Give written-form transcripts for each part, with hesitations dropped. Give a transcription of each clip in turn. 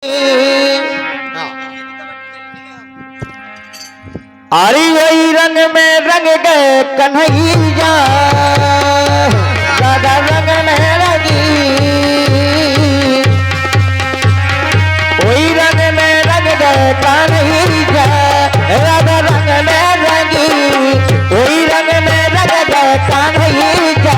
अरे यही रंग में रंग गए कन्हैया, राधा रंग में रंगी, वही रंग में रंग गए कन्हैया, राधा रंग में रंगी, वही रंग में रंग गए कन्हैया।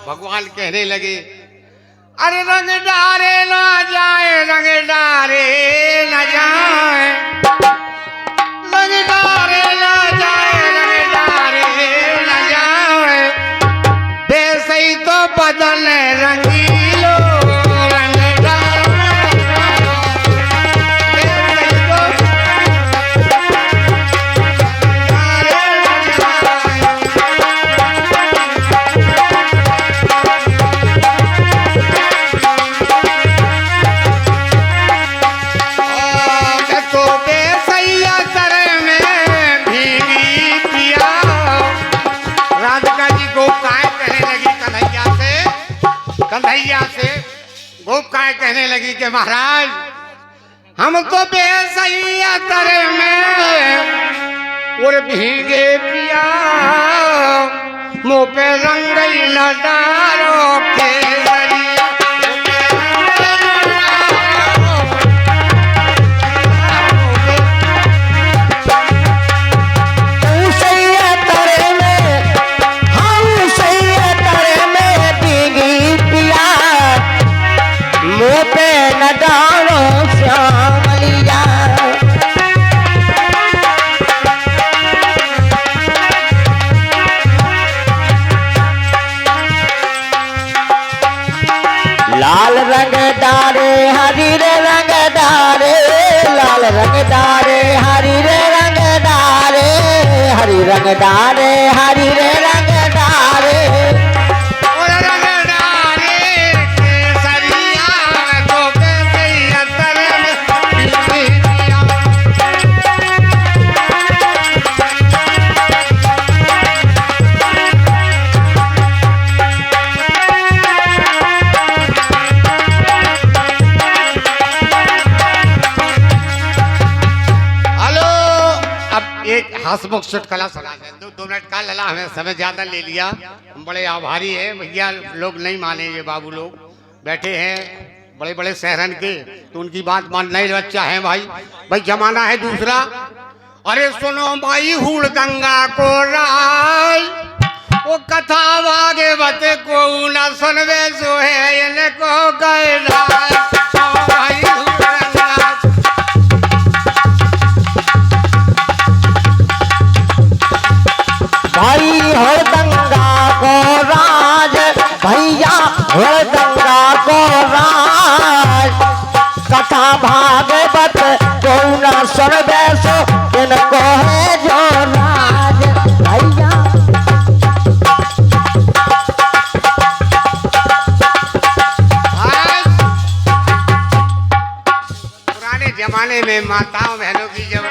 भगवान कहने लगे, अरे रंग डारे ना जाए, रंग डारे ना जाए, रंग डारे ना जाए, रंग डारे ना जाए, बेसई तो बदन रंगीलो, रंग कन्हैया से गोपकाएं कहने लगी कि महाराज हम तो बेसैया तरे में और भीगे पिया, मुँह पे रंग न डारो के लाल रंग डारे हरी रे रंग डारे, लाल रंग डारे हरी रे रंग डारे, हरी रंग डारे हरी रे रंग डारे, हंसमुख चुटकुला सुना दे। 2 मिनट का लला, हमें समय ज्यादा ले लिया, हम बड़े आभारी हैं। भैया लोग नहीं माने, ये बाबू लोग बैठे हैं बड़े बड़े शहरन के, तो उनकी बात मानना ही अच्छा है भाई। भाई जमाना है दूसरा। अरे सुनो भाई हुड़दंगा को राय, वो कथा वागे बते को न सुनवे सो है इनको कह राय। भाई हुड़दंगा को राज, भैया हुड़दंगा को राज, कथा भागवत को न सुनबे सो इनको है जो राज। भैया पुराने जमाने में माताओं बहनों की जब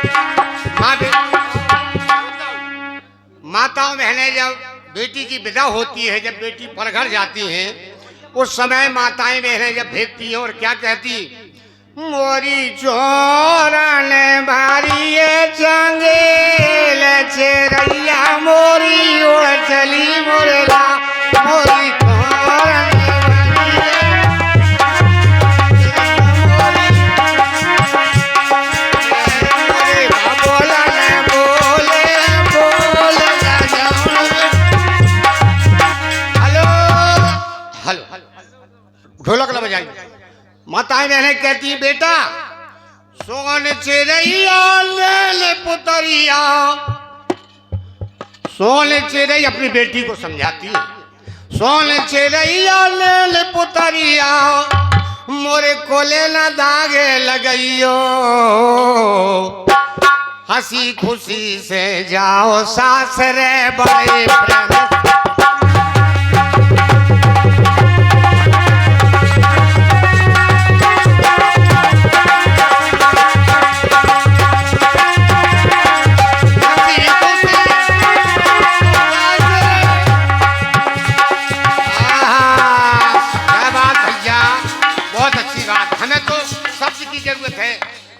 माताओं बहनें जब बेटी की विदा होती है, जब बेटी परघर जाती हैं, उस समय माताएं बहनें जब भेजती हैं और क्या कहती, मोरी चोरन भारी चंगेल चेरैया मोरी उड़ चली मुरला, मोरी चोरन कहती बेटा सोन चिड़ैया ले पुतरिया, सोन चिड़ैया अपनी बेटी को समझाती है, सोन चिड़ैया ले पुतरिया मोरे कोले न दागे लगइयो, हंसी खुशी से जाओ सासरे बड़े प्रेम।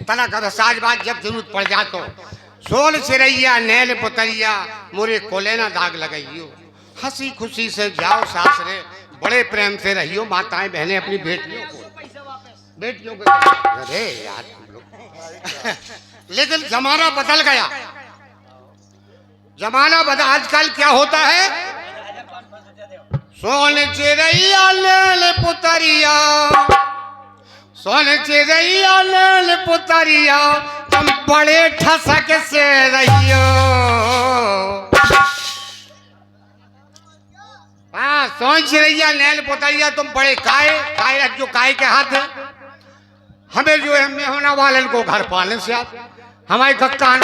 तना कर साज बात जब जरूरत पड़ जा तो सोन चिड़ैया नैन पुतरिया मोरे कोले ना दाग लगाइयो, हंसी खुशी से जाओ सासरे बड़े प्रेम से रहियो। माताएं बहनें अपनी बेटियों को अरे यार लेकिन जमाना बदल गया, जमाना बदल। आजकल क्या होता है, सोन चिड़ैया नैन पुतरिया, सोन चिड़ैया नैन पुतरिया तुम बड़े ठसक से रहियो। हाँ, सोन चिड़ैया नैन पुतरिया तुम बड़े काय जो काय के हाथ है। हमें जो है मेहना वालन को घर पालने से हमारे कक्का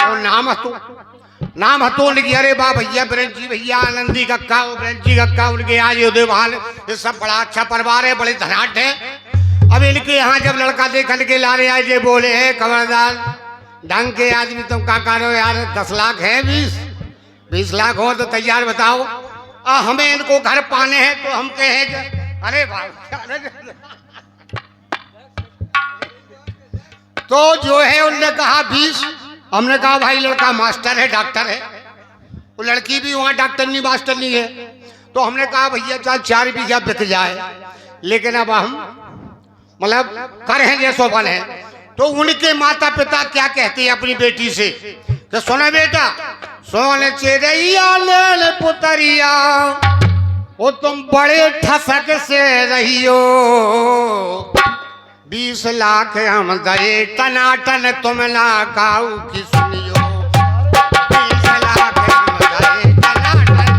नाम हतो उनकी, अरे बा भैया ब्रंजी भैया आनंदी कक्का, वो ब्रंजी कक्का उनके आज उदयभान, ये सब बड़ा अच्छा परिवार है, बड़े धनाढ़ है। अब इनके यहाँ जब लड़का देखने के लारे आए जे बोले है खबरदार ढंग के आदमी तुम क्या करो यार, 10 लाख है 20 लाख हो तो तैयार बताओ। हमें इनको घर पाने हैं तो हम कहे अरे भाई तो जो है उनने कहा 20, हमने कहा भाई लड़का मास्टर है डॉक्टर है, वो लड़की भी वहाँ डॉक्टर नहीं मास्टर नहीं है, तो हमने कहा भैया चाहे 4 बीघा बिक जाए, लेकिन अब हम मतलब कर हैं जैसो बन है। तो उनके माता पिता क्या कहते हैं अपनी बेटी से कि सुनो बेटा सोन चिड़ैया ले पुतरिया वो तुम बड़े ठसक से रहियो, 20 लाख हम दे टनाटन तुम ना काऊ की सुनियो, 20 लाख हम दे टनाटन।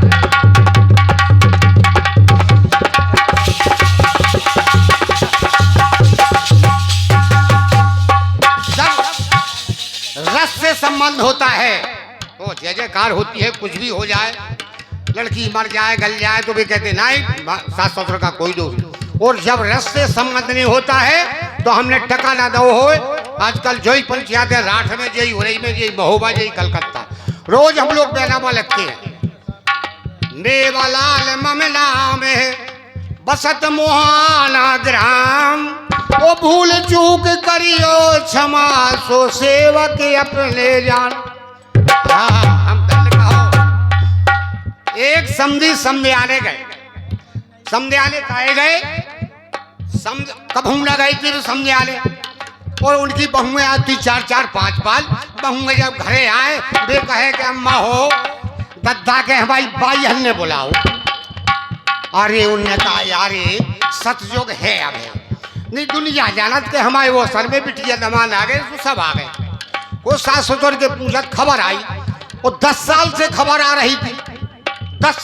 रस से संबंध होता है तो जय जयकार होती है, कुछ भी हो जाए, लड़की मर जाए गल जाए तो भी कहते नहीं सास ससुर का कोई दोष नहीं। और जब रस से संबंध नहीं होता है तो हमने टका ना दो हो। आजकल जो ही पंचायत है राठ में जई उरई में जई महोबा जई कलकत्ता, रोज हम लोग बैनामा लगते हैं। मेवालाल ममला में बसत मोहाना ग्राम, वो भूल चूक करियो क्षमा सो सेवक अपने जान। हम कहो एक समझी समझाने गए, समझाने कहे गए, कबहू गई थी समझाने, और उनकी बहुएं आती 4-4 5-5 बहुएं जब घरे आए वे कहे कि अम्मा हो दद्दा के हमारी बाई हल ने बुलाओ। अरे उनने कहा यार सतयुग है अब नहीं दुनिया जानत के हमारे वो सर में बिटिया दमान आ गए तो सब आ गए। वो सास ससुर के पूछत खबर आई, वो 10 साल से खबर आ रही थी, 10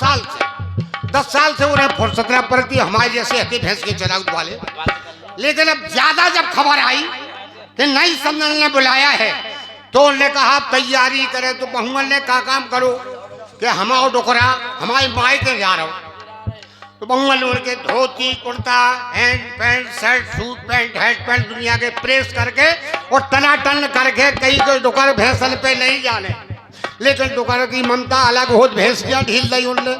साल से उन्हें फुर्सत न पड़ती हमारे जैसे हती भैंस के चराउत वाले। लेकिन अब ज्यादा जब खबर आई कि नहीं समझन ने बुलाया है तो उन्होंने कहा तैयारी करे। तो बहुअन ने कहा काम करो कि हमाओ डोकरा हमारे माई के जा रहा हूँ। तो बहुअन उनके धोती कुर्ता हैंड पैंट शर्ट सूट पैंट हेड पैंट दुनिया के प्रेस करके और टनाटन करके कई कोई डोकर भैंसन पे नहीं जाने, लेकिन डोकर की ममता अलग हो। भैंसियाँ ढील दी उनने,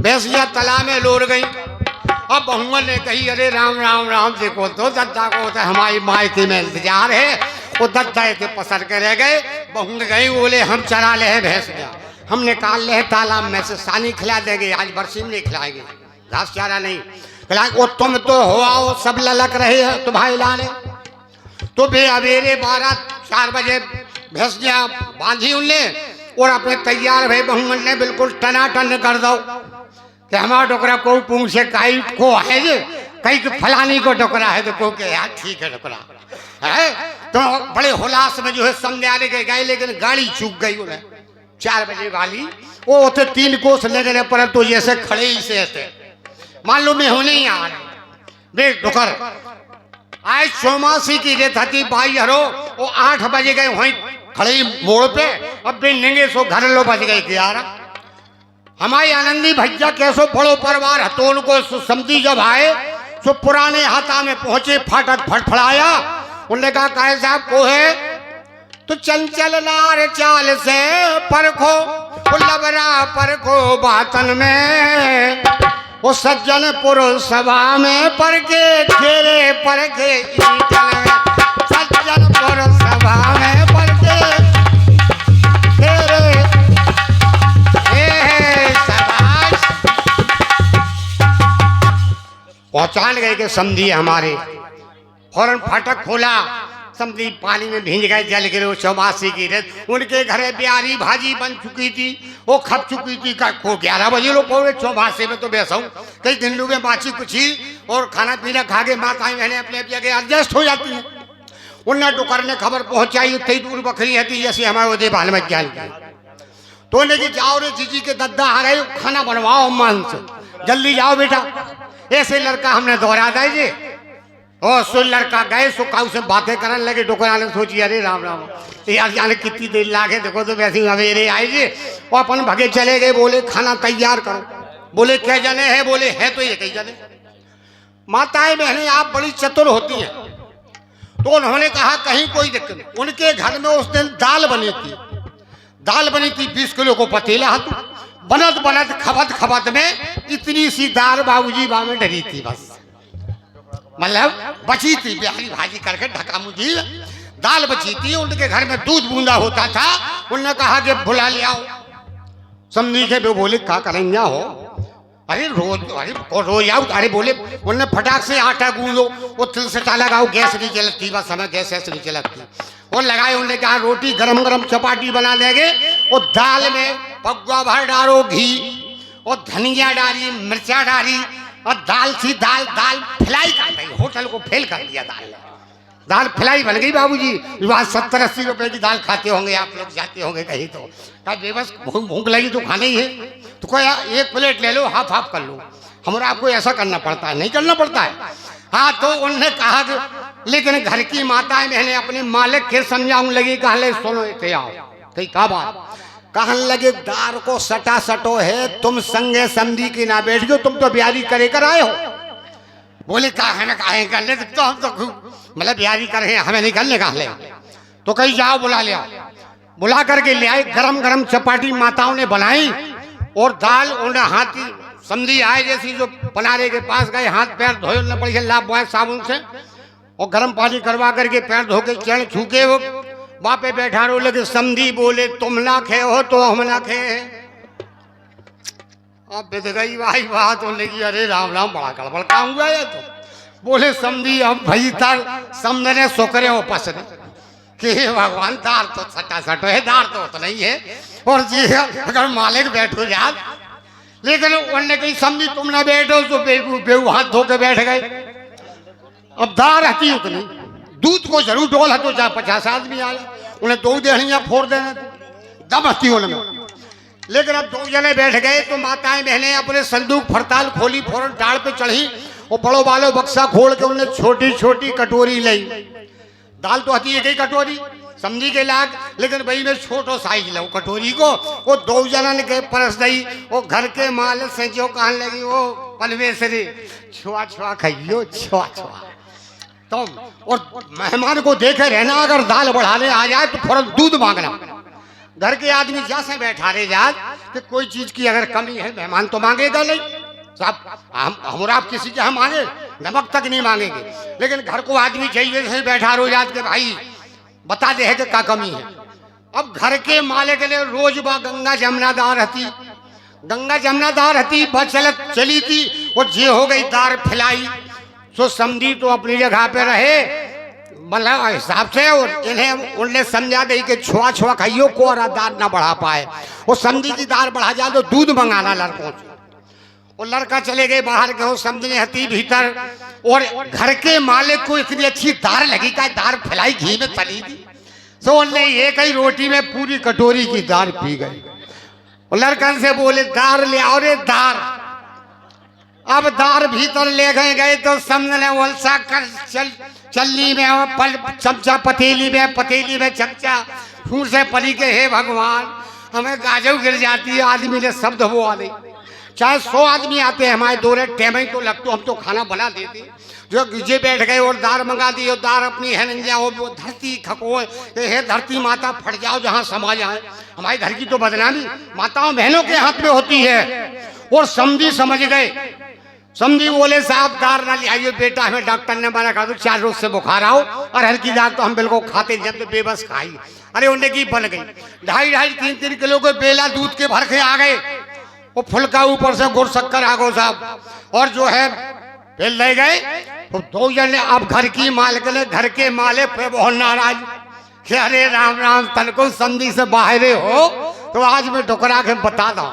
भैंसियाँ तला में लोर गई। अब बहुअन ने कही अरे राम राम राम देखो तो दद्दा को तो हमारी मायके में इंतजार है। वो दद्दा के पसर के रह गए। बहु गई बोले हम चरा ले हैं भैंसियाँ, हम निकाल ले तालाब में से सानी खिला देंगे, आज बरसी में नहीं खिलाएंगे, घास चारा नहीं खिलाएंगे। वो तुम तो हो आओ सब ललक रहे हैं तुम्हारे लाने। तो बे अवेरे 12-4 बजे भैंसियाँ बांधी उनने और अपने तैयार भाई बहुमन ने बिल्कुल टनाटन कर दो कि हमारा टोकरा को पूछ से कहीं को है जे कहीं फलानी को टोकरा है तो को के यार ठीक है टोकरा है तो बड़े हुलास में जो है समझा ले गए, लेकिन गाड़ी चूक गई उन्हें 4 बजे वाली। वो उसे 3 कोस ले गए, पर तो जैसे खड़े ही से ऐसे मालूम में होने ही आ रहे बे डुकर। आज चौमासी की रेत थी भाई हरो, वो 8 बजे गए वहीं खड़े ही मोड़ पे। अब भी निंगे सो घर लो बज गए 11। हमारे आनंदी भैया कैसो बड़ो परिवार हतो, उनको समझी जब आए तो पुराने हाथा में पहुंचे, फाटक फटफड़ाया। उन्होंने कहा काहे साहब को है तो चंचल नार चाल से परखो, लबरा परखो बातन में, वो सज्जन पुरुष सभा में परखे खेरे परखे ईटन में, सज्जन पुरुष सभा में परखे खेरे शाबाश। पहचान गए कि समझी हमारे, फौरन फाटक खोला, समझी पानी में भींज गए, जल गिरे। चौमासी की रेत उनके घरे प्यारी भाजी बन चुकी थी, वो खप चुकी थी। को 11 बजे लोग पहुंचे चौमासी में, तो बैसा कई दिन में बाची कुछ और खाना पीना खा के माताएं बहने अपने अपने एडजस्ट हो जाती हैं। उन्हें डुकर ने खबर पहुंचाई, उतनी दूर बकरी थी जैसे हमारे वो देवाल में ज्ञान की। तो उन्हें कि जाओ रे जीजी के दद्दा आ रहे, खाना बनवाओ मन से, जल्दी जाओ बेटा। ऐसे लड़का हमने दोहरा दे जी। ओ सो लड़का गए, सो काऊ से बातें करने लगे। डुकरा ने सोची अरे राम राम यार जाने कितनी देर लागे, देखो तो वैसे ही अवेरे आए जी। और अपन भगे चले गए, बोले खाना तैयार करो। बोले क्या जने हैं, बोले है तो ये कई जने। माताएं बहनें आप बड़ी चतुर होती हैं, तो उन्होंने कहा कहीं कोई दिक्कत नहीं। उनके घर में उस दिन दाल बनी थी, 20 किलो को पतीला हाथ, बनत बनत खपत खपत में इतनी सी दाल बाबूजी बा में डरी थी, बस मतलब बची थी। बिहारी भाजी करके ढका मुझी दाल बची थी। उनके घर में दूध बूंदा होता था। उन्होंने कहा कि बुला ले आओ। समझी के बोले क्या करेंगे हो, अरे रोज आओ। अरे बोले उन्होंने फटाक से आटा गूंदो, वो तिल से लगाओ, गैस नहीं चलती, बस हमें गैस ऐसे नहीं चलती। और लगाए, उन्होंने कहा रोटी गरम गरम चपाटी बना लेंगे। और दाल में पगुआ भर डालो घी, और धनिया डाली, मिर्चा डाली, और दाल सी दाल फ्राई कर गई। होटल को फेल कर दिया दाल फ्राई बन गई बाबूजी। 70-80 रुपए की दाल खाते होंगे आप लोग, जाते होंगे कहीं तो कहा बेबस भूख लगी तो खाना ही है, तो कोई 1 प्लेट ले लो, हाफ हाफ कर लो। हमारा आपको ऐसा करना पड़ता है, नहीं करना पड़ता है। हाँ, तो उन्होंने कहा कि लेकिन घर की माताएं बहने अपने मालिक के समझाऊं लगी, कहा ले सुनो इतने आओ। कही क्या बात, कहने लगे दार को सटा सटो है, तुम संगे समझी की ना बैठ गयो, तुम तो ब्यारी करे कर आए हो। बोले कहा है ना कहे कर ले, तो हम तो मतलब ब्यारी कर रहे, हमें निकलने कहा ले। तो कहीं जाओ बुला ले आओ। बुला करके ले आए, गरम गरम चपाटी माताओं ने बनाई। और दाल उन्हें हाथ समझी आए जैसी, जो पनारे के पास गए, हाथ पैर धोए, उन्हें बढ़िया लाभ बोए साबुन से, और गर्म पानी करवा करके पैर धो के चढ़ छूके वो वहां पे बैठा रो लगे। समझी बोले तुम ना खे हो तो हम ना खे। अब बित गई भाई बात। होने की अरे राम राम बड़ा गड़बड़ काम हुआ है। तो बोले समझी अब भाई तार समझने सोकरे हो पसने कि भगवान दार तो सटा सटो है, दार तो नहीं है। और जी अगर मालिक बैठो यार, लेकिन उन्होंने कही समझी तुम ना बैठो, तो बेहू हाथ धो के बैठ गए। अब दार रहती उतनी, दूध को जरूर डोल है तो जहाँ 50 आदमी आए, उन्हें 2 देहड़ियाँ फोड़ देना दम हती उनमें। लेकिन अब 2 जने बैठ गए, तो माताएं बहनें अपने संदूक फड़ताल खोली, फौरन डाल पे चढ़ी, और बड़ो वालों बक्सा खोल के उन्हें छोटी छोटी कटोरी ली। दाल तो हती एक ही कटोरी समझी के लाग, लेकिन वही में छोटो साइज लो कटोरी को। वो 2 जनन के परस दी। वो घर के माल से जो कहने लगी, वो पलवेसरी छुआ छुआ खाइयो, छुआ छुआ। तो और मेहमान को देखे रहना, अगर दाल बढ़ाने आ जाए तो फौरन दूध मांगना। घर के आदमी जैसे बैठा रहे जाए कि कोई चीज की अगर कमी है, मेहमान तो मांगेगा नहीं साहब। हम आप किसी के हम मांगे नमक तक नहीं मांगेंगे, लेकिन घर को आदमी चाहिए से बैठा रो जात के भाई बता दे है कि क्या कमी है। अब घर के मालिक ने रोज बा गंगा जमुनादार हती, गंगा जमुनादार हती, बस चली थी। वो जे हो गई दार फैलाई, तो समझी तो अपनी जगह पे रहे मतलब हिसाब से। और इन्हें उन्हें समझा दे कि छुआ छुआ खाइयो, कोरा दार ना बढ़ा पाए। वो समझी की दार बढ़ा जाए तो दूध मंगाना लड़कों से। वो लड़का चले गए बाहर गए, समझने हती भीतर, और घर के मालिक को इतनी अच्छी दार लगी का दार फैलाई घी में तली थी, तो उनने एक ही रोटी में पूरी कटोरी की दार पी गई। लड़कन से बोले दार ले आओ रे दार। अब दार भीतर ले गए तो समझने वलसा कर चल्ली में चमचा, पतीली में चमचा, फूर से पली के हे भगवान हमें गाजर गिर जाती है। आदमी ने शब्द वो आदे, चाहे 100 आदमी आते हैं हमारे दो रेट टेम तो लगतो, हम तो खाना बना देते। जो गिजे बैठ गए और दार मंगा दी, और दार अपनी है नहीं जाओ, वो धरती खको हे धरती माता फट जाओ जहाँ समा जाए। हमारी घर की तो बदनामी माताओं बहनों के हाथ में होती है। और समझी समझ गए, समझी बोले साहब दार ना ले आइए बेटा, हमें डॉक्टर ने मना कर दो 4 रोज से बुखार आओ, और हल्की दार तो हम बिल्कुल खाते जब तो बेबस खाई। अरे उन्हें की बन गई 2.5 3 किलो के बेला दूध के भर के आ गए, वो फुलका ऊपर से गुड़ शक्कर आ गो साहब, और जो है फिर ले गए। तो 2 जने अब घर की मालिक ने घर के मालिक पे बहुत नाराज कि अरे राम राम तन को संधि से बाहरे हो तो आज मैं डुकरा के बता दो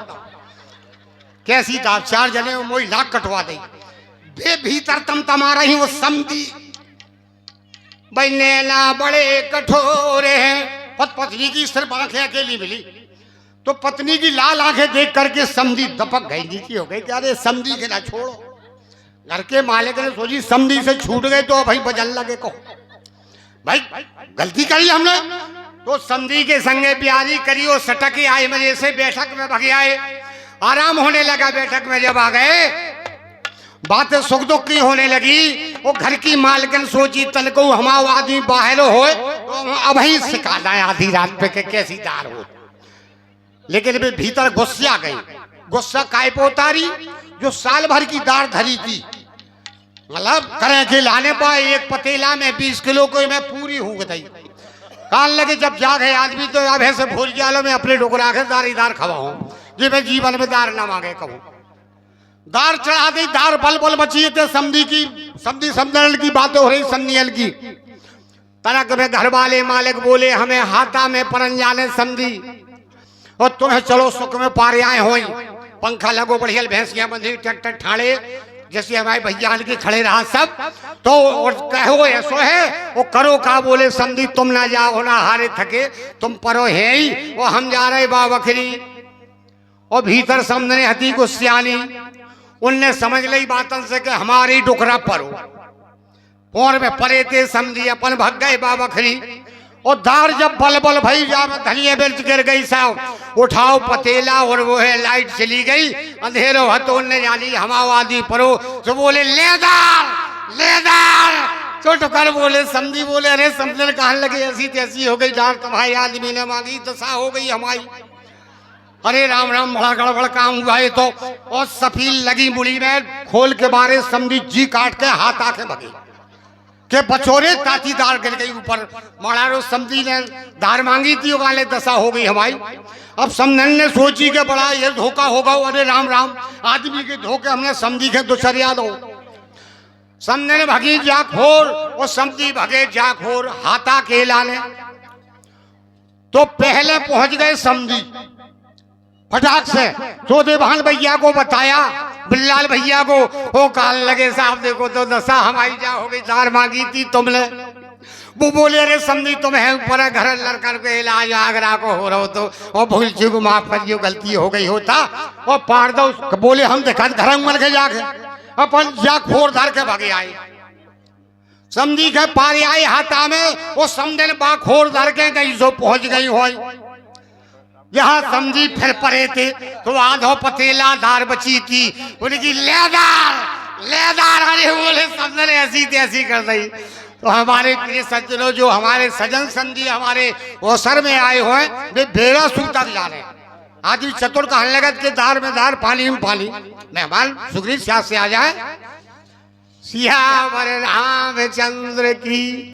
कैसी था। 4 जने मोई नाक कटवा दे बे भीतर तम तमारा ही वो समझी बने ना बड़े कठोरे हैं। पत्नी की सिर्फ आंखें अकेली मिली तो पत्नी की लाल आंखें देख करके समझी दपक गई, नीची हो गई। अरे समझी के ना छोड़ो, घर के मालिक ने सोची समझी से छूट गए तो भाई बजल लगे को भाई गलती करी हमने, तो समझी के संगे प्यारी करी और सटक ही आए मजे से बैठक में भगे आए। आराम होने लगा बैठक में, जब आ गए बातें सुख दुख की होने लगी। वो घर की मालकिन सोची तन को हमारा आदमी बाहर हो तो अब ही सिखाना है आधी रात पे के कैसी दार हो। लेकिन वे भीतर गुस्सा गई, गुस्सा काय पे उतारी जो साल भर की दार धरी थी, मतलब करें के लाने पाए एक पतीला में 20 किलो को मैं पूरी हूँ गई। कान लगे जब जा गए आदमी तो अब ऐसे भूल जालो मैं अपने डोकरा के दारीदार खवाऊं जी, मैं जीवन में दार ना मांगे कहूँ। दार चढ़ा दी, दार बल बल बची थे समझी की, समझी समझल की बातें हो रही सन्नियल की। तरक में घर वाले मालिक बोले हमें हाथा में परन जाने समझी, और तुम्हें चलो सुख में पारे आए हो, पंखा लगो बढ़िया भैंसियां बंधी ट्रैक्टर ठाड़े जैसे हमारे भैया के खड़े रहा सब, तो और कहो ऐसो है वो करो का बोले समझी तुम ना जाओ ना हारे थके तुम परो है ही, वो हम जा रहे बा बकरी। और भीतर समझने हती को सियानी, उनने समझ ली बातन से कि हमारी डुकरा परो, और में परे थे समझी अपन भग गए बा बकरी। और दार जब बल बल भई जा धनिया बेल्ट गिर गई साहब, उठाओ पतेला और वो है लाइट चली गई, अंधेरो हतो ने जानी हमावादी परो। जो बोले लेदार चोट कर बोले समझी बोले अरे समझने कहने लगे ऐसी तैसी हो गई दार तुम्हारे आदमी ने मांगी दशा हो गई हमारी। अरे राम राम बड़ा गड़बड़ काम हुआ है। तो और सफील लगी मुड़ी में खोल के बारे समझी जी काट के हाथ आके भगे के बचोरे ताती दार गिर गई ऊपर। माड़ारो समझी ने दार मांगी थी वाले दशा हो गई हमारी। अब समझन ने सोची के बड़ा ये धोखा होगा। अरे राम राम आदमी के धोखे हमने समझी के दुचरिया दो। समझन भगी जाखोर और समझी भगे जाखोर हाथा के लाने। तो पहले पहुंच गए समझी फटाक से चौधे बहन भैया को बताया, बिल्लाल भैया को। वो कान लगे साहब देखो तो दशा हमारी जा हो गई, दार मांगी थी तुमने। वो बोले अरे समझी तुम्हें ऊपर घर लड़कर के इलाज आगरा को हो रहा हो तो और भूल चूक माफ करियो गलती हो गई होता और पार दो। बोले हम देखा घर मर के जाके अपन जा खोर धर के भागे आए। समझी के पार आए हाथा में वो समझे बा खोर धर के गई जो पहुंच गई हो। यहाँ समझी फिर परे थे तो आधो पतेला दार बची थी। उनकी लेदार अरे बोले समझे ऐसी तैसी कर दी। तो हमारे प्रिय सज्जनों जो हमारे सजन संधि हमारे अवसर में आए हुए वे बेड़ा सूता जा रहे। आदमी चतुर कहने लगा कि दार में दार पानी में पानी। मेहमान सुग्रीव शाह से आ जाए। सियावर रामचंद्र की।